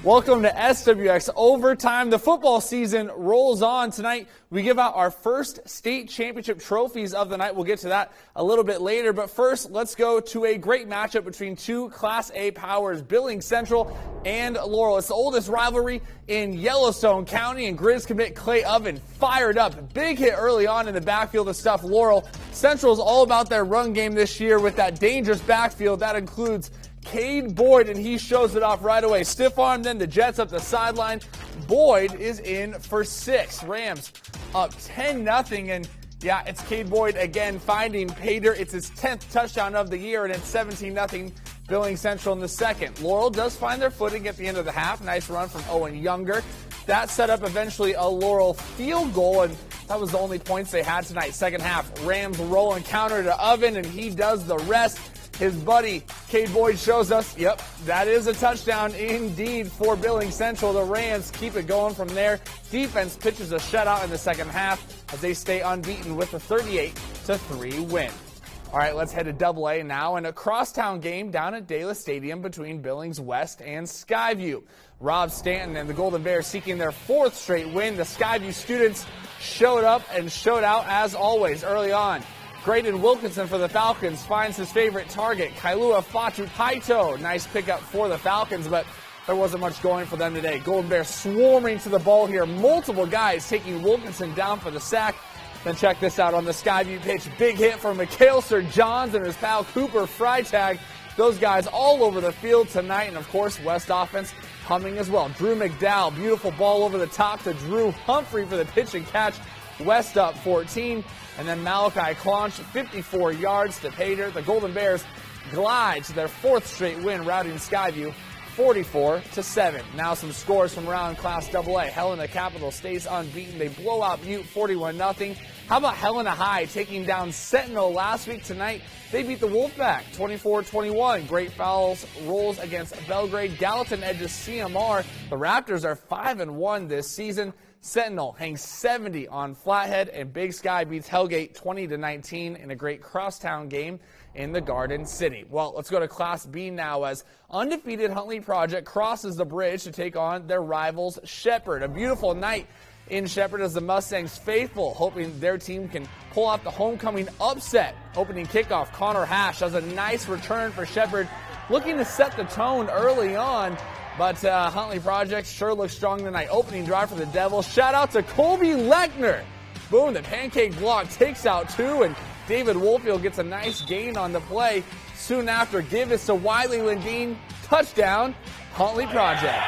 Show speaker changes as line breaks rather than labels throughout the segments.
Welcome to SWX Overtime. The football season rolls on. Tonight, we give out our first state championship trophies of the night. We'll get to that a little bit later. But first, let's go to a great matchup between two Class A powers, Billings Central and Laurel. It's the oldest rivalry in Yellowstone County, and Grizz commit Clay Oven fired up. Big hit early on in the backfield to stuff Laurel. Central is all about their run game this year with that dangerous backfield. That includes Cade Boyd, and he shows it off right away. Stiff arm, then the Jets up the sideline. Boyd is in for 6. Rams up 10-0, and yeah, it's Cade Boyd again finding pay dirt. It's his 10th touchdown of the year, and it's 17-0 Billings Central in the second. Laurel does find their footing at the end of the half. Nice run from Owen Younger. That set up eventually a Laurel field goal, and that was the only points they had tonight. Second half, Rams roll and counter to Oven, and he does the rest. His buddy, Cade Boyd, shows us, yep, that is a touchdown indeed for Billings Central. The Rams keep it going from there. Defense pitches a shutout in the second half as they stay unbeaten with a 38-3 win. All right, let's head to AA now, and a crosstown game down at Dela Stadium between Billings West and Skyview. Rob Stanton and the Golden Bears seeking their 4th straight win. The Skyview students showed up and showed out as always early on. Graydon Wilkinson for the Falcons finds his favorite target, Kailua Fatu Paito. Nice pickup for the Falcons, but there wasn't much going for them today. Golden Bears swarming to the ball here. Multiple guys taking Wilkinson down for the sack. Then check this out on the Skyview pitch. Big hit from Mikhail Sir Johns and his pal Cooper Freitag. Those guys all over the field tonight. And, of course, West offense humming as well. Drew McDowell, beautiful ball over the top to Drew Humphrey for the pitch and catch. West up 14. And then Malachi Clonch, 54 yards to pay dirt. The Golden Bears glide to their 4th straight win, routing Skyview 44-7. Now some scores from around Class AA. Helena Capital stays unbeaten. They blow out Butte 41-0. How about Helena High taking down Sentinel last week? Tonight, they beat the Wolfpack 24-21. Great Fowls rolls against Belgrade. Gallatin edges CMR. The Raptors are 5-1 this season. Sentinel hangs 70 on Flathead, and Big Sky beats Hellgate 20-19 in a great crosstown game in the Garden City. Well, let's go to Class B now as undefeated Huntley Project crosses the bridge to take on their rivals Shepard. A beautiful night in Shepard as the Mustangs faithful, hoping their team can pull off the homecoming upset. Opening kickoff, Connor Hash does a nice return for Shepard, looking to set the tone early on. But Huntley Project sure looks strong tonight. Opening drive for the Devils. Shout out to Colby Lechner. Boom, the pancake block takes out 2, and David Woolfield gets a nice gain on the play. Soon after, give this to Wiley Lindeen. Touchdown, Huntley Project.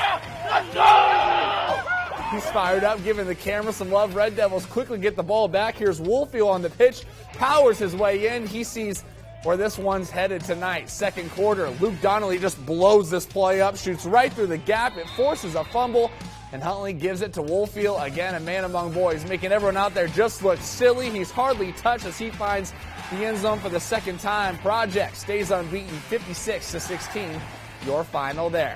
He's fired up, giving the camera some love. Red Devils quickly get the ball back. Here's Woolfield on the pitch. Powers his way in. He sees where this one's headed tonight. Second quarter, Luke Donnelly just blows this play up, shoots right through the gap. It forces a fumble, and Huntley gives it to Woolfield. Again, a man among boys, making everyone out there just look silly. He's hardly touched as he finds the end zone for the second time. Project stays unbeaten, 56-16. Your final there.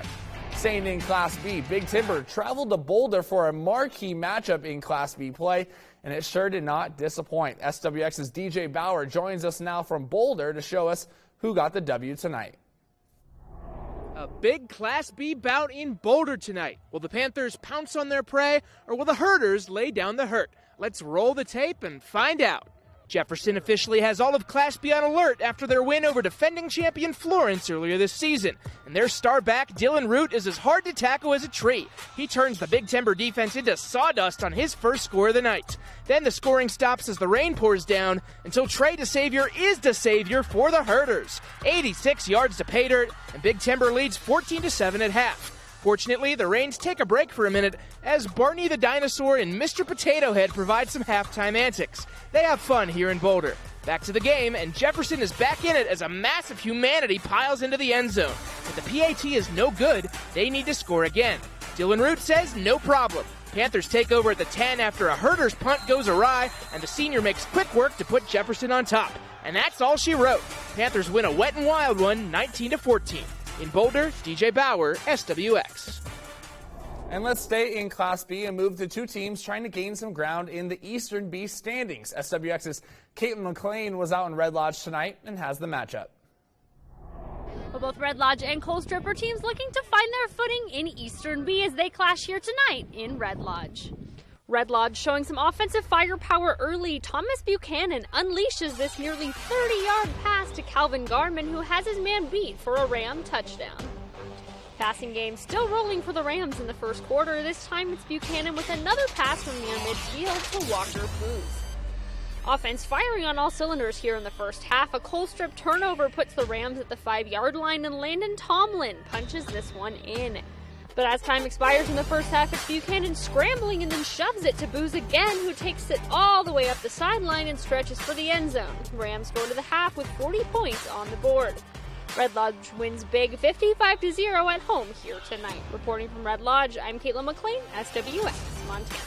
Staying in Class B, Big Timber traveled to Boulder for a marquee matchup in Class B play, and it sure did not disappoint. SWX's DJ Bauer joins us now from Boulder to show us who got the W tonight.
A big Class B bout in Boulder tonight. Will the Panthers pounce on their prey, or will the Herders lay down the hurt? Let's roll the tape and find out. Jefferson officially has all of Class B on alert after their win over defending champion Florence earlier this season. And their star back, Dylan Root, is as hard to tackle as a tree. He turns the Big Timber defense into sawdust on his first score of the night. Then the scoring stops as the rain pours down until Trey DeSavior is the savior for the Herders. 86 yards to pay dirt, and Big Timber leads 14-7 at half. Fortunately, the Rains take a break for a minute as Barney the Dinosaur and Mr. Potato Head provide some halftime antics. They have fun here in Boulder. Back to the game, and Jefferson is back in it as a mass of humanity piles into the end zone. But the PAT is no good. They need to score again. Dylan Root says no problem. Panthers take over at the 10 after a Herders punt goes awry, and the senior makes quick work to put Jefferson on top. And that's all she wrote. Panthers win a wet and wild one, 19-14. In Boulder, DJ Bauer, SWX.
And let's stay in Class B and move to two teams trying to gain some ground in the Eastern B standings. SWX's Caitlin McLean was out in Red Lodge tonight and has the matchup.
Well, both Red Lodge and Colstrip are teams looking to find their footing in Eastern B as they clash here tonight in Red Lodge. Red Lodge showing some offensive firepower early. Thomas Buchanan unleashes this nearly 30-yard pass to Calvin Garman, who has his man beat for a Ram touchdown. Passing game still rolling for the Rams in the first quarter. This time it's Buchanan with another pass from near midfield to Walker Booth. Offense firing on all cylinders here in the first half. A Colstrip turnover puts the Rams at the 5-yard line, and Landon Tomlin punches this one in. But as time expires in the first half, it's Buchanan scrambling and then shoves it to Booz again, who takes it all the way up the sideline and stretches for the end zone. Rams go to the half with 40 points on the board. Red Lodge wins big 55-0 at home here tonight. Reporting from Red Lodge, I'm Caitlin McLean, SWX Montana.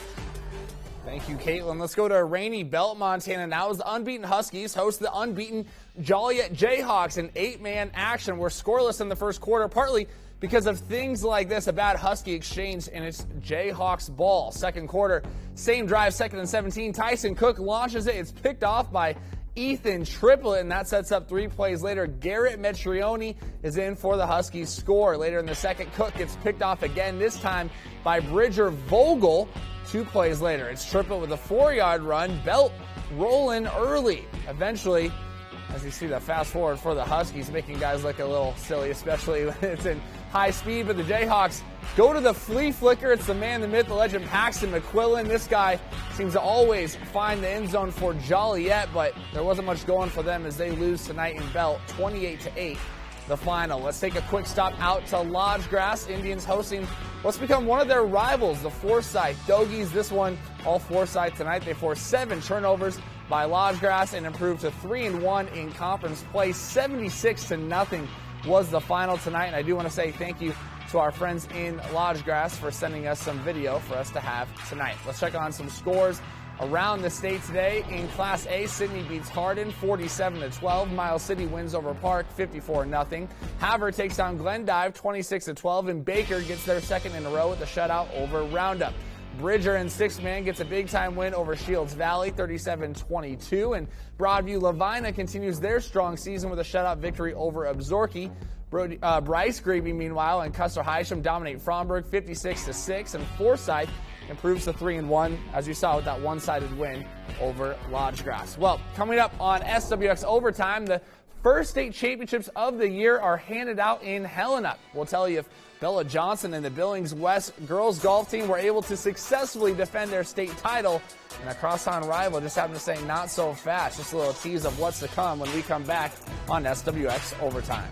Thank you, Caitlin. Let's go to rainy Belt, Montana. Now as the unbeaten Huskies host the unbeaten Joliet Jayhawks in 8-man action. We're scoreless in the first quarter, partly because of things like this, a bad Husky exchange, and it's Jayhawks ball. Second quarter, same drive, 2nd and 17. Tyson Cook launches it. It's picked off by Ethan Triplett, and that sets up 3 plays later. Garrett Metrioni is in for the Huskies score. Later in the second, Cook gets picked off again, this time by Bridger Vogel. 2 plays later, it's Triplett with a 4-yard run. Belt rolling early. Eventually, as you see the fast forward for the Huskies, making guys look a little silly, especially when it's in high speed. But the Jayhawks go to the flea flicker. It's the man, the myth, the legend, Paxton McQuillan. This guy seems to always find the end zone for Joliet, but there wasn't much going for them as they lose tonight in Belt, 28-8. The final. Let's take a quick stop out to Lodgegrass. Indians hosting what's become one of their rivals, the Forsyth Dogies. This one, all Forsyth tonight. They forced 7 turnovers by Lodgegrass and improved to 3-1 in conference play. 76-0 was the final tonight. And I do want to say thank you to our friends in Lodgegrass for sending us some video for us to have tonight. Let's check on some scores around the state today. In Class A, Sidney beats Hardin 47-12. Miles City wins over Park 54-0. Havre takes down Glendive 26-12, and Baker gets their second in a row with a shutout over Roundup. Bridger in 6-man gets a big-time win over Shields Valley 37-22, and Broadview Lavina continues their strong season with a shutout victory over Absorki. Bryce Grebe, meanwhile, and Custer Hysham dominate Fromberg 56-6, and Forsyth improves to 3-1, as you saw with that one-sided win over Lodgegrass. Well, coming up on SWX Overtime, the first state championships of the year are handed out in Helena. We'll tell you if Bella Johnson and the Billings West girls golf team were able to successfully defend their state title, and a crosstown rival just happened to say not so fast. Just a little tease of what's to come when we come back on SWX Overtime.